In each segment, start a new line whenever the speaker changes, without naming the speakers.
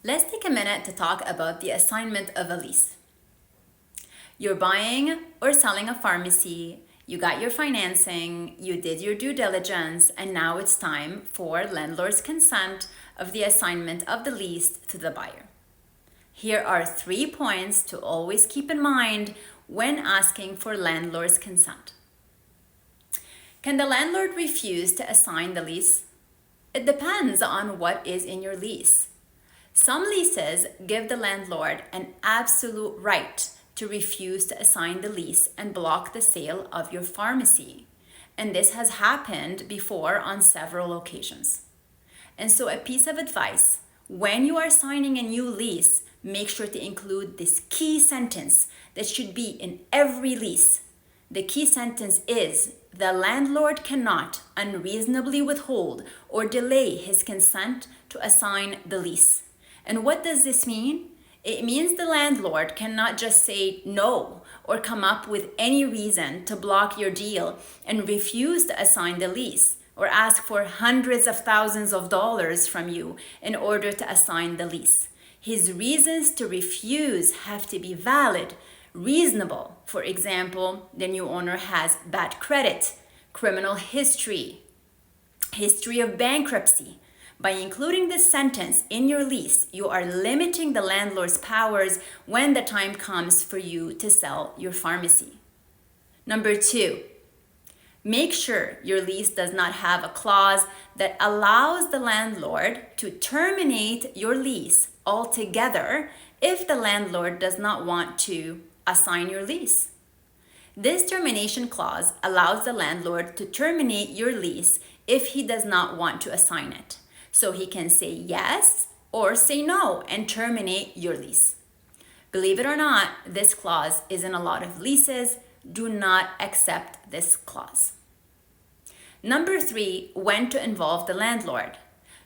Let's take a minute to talk about the assignment of a lease. You're buying or selling a pharmacy, you got your financing, you did your due diligence, and now it's time for landlord's consent of the assignment of the lease to the buyer. Here are 3 points to always keep in mind when asking for landlord's consent. Can the landlord refuse to assign the lease? It depends on what is in your lease. Some leases give the landlord an absolute right to refuse to assign the lease and block the sale of your pharmacy. And this has happened before on several occasions. And so a piece of advice, when you are signing a new lease, make sure to include this key sentence that should be in every lease. The key sentence is, the landlord cannot unreasonably withhold or delay his consent to assign the lease. And what does this mean? It means the landlord cannot just say no or come up with any reason to block your deal and refuse to assign the lease or ask for hundreds of thousands of dollars from you in order to assign the lease. His reasons to refuse have to be valid, reasonable. For example, the new owner has bad credit, criminal history of bankruptcy. By including this sentence in your lease, you are limiting the landlord's powers when the time comes for you to sell your pharmacy. Number 2, make sure your lease does not have a clause that allows the landlord to terminate your lease altogether if the landlord does not want to assign your lease. This termination clause allows the landlord to terminate your lease if he does not want to assign it. So he can say yes or say no and terminate your lease. Believe it or not, this clause is in a lot of leases. Do not accept this clause. Number 3, when to involve the landlord.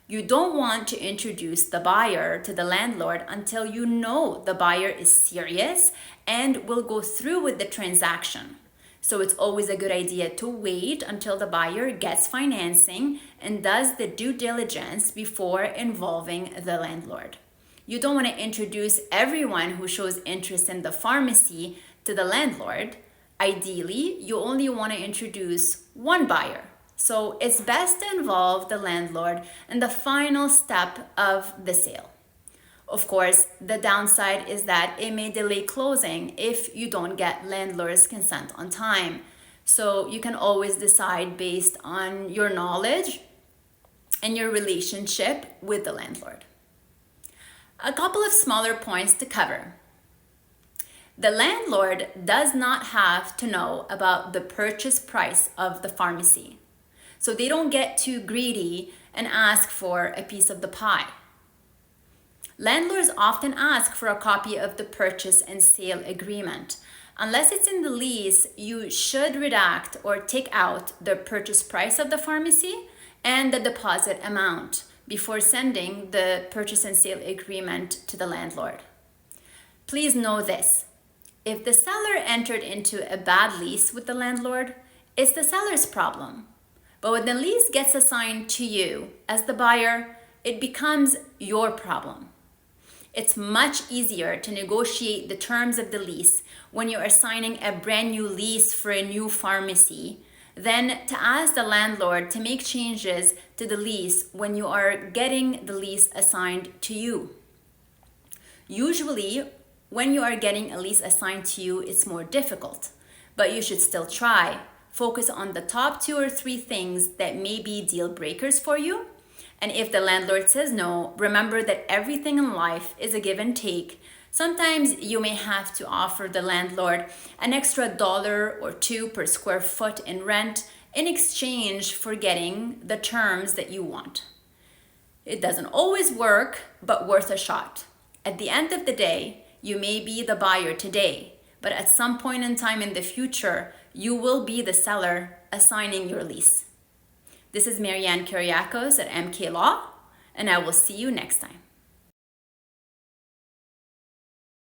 You don't want to introduce the buyer to the landlord until you know the buyer is serious and will go through with the transaction. So it's always a good idea to wait until the buyer gets financing and does the due diligence before involving the landlord. You don't want to introduce everyone who shows interest in the pharmacy to the landlord. Ideally, you only want to introduce one buyer. So it's best to involve the landlord in the final step of the sale. Of course, the downside is that it may delay closing if you don't get landlord's consent on time. So you can always decide based on your knowledge and your relationship with the landlord. A couple of smaller points to cover. The landlord does not have to know about the purchase price of the pharmacy. So they don't get too greedy and ask for a piece of the pie. Landlords often ask for a copy of the purchase and sale agreement. Unless it's in the lease, you should redact or take out the purchase price of the pharmacy and the deposit amount before sending the purchase and sale agreement to the landlord. Please know this. If the seller entered into a bad lease with the landlord, it's the seller's problem. But when the lease gets assigned to you as the buyer, it becomes your problem. It's much easier to negotiate the terms of the lease when you are signing a brand new lease for a new pharmacy than to ask the landlord to make changes to the lease when you are getting the lease assigned to you. Usually, when you are getting a lease assigned to you, it's more difficult, but you should still try. Focus on the top 2 or 3 things that may be deal breakers for you. And if the landlord says no, remember that everything in life is a give and take. Sometimes you may have to offer the landlord an extra $1 or $2 per square foot in rent in exchange for getting the terms that you want. It doesn't always work, but worth a shot. At the end of the day, you may be the buyer today, but at some point in time in the future, you will be the seller assigning your lease. This is Marianne Keriakos at MK Law, and I will see you next time.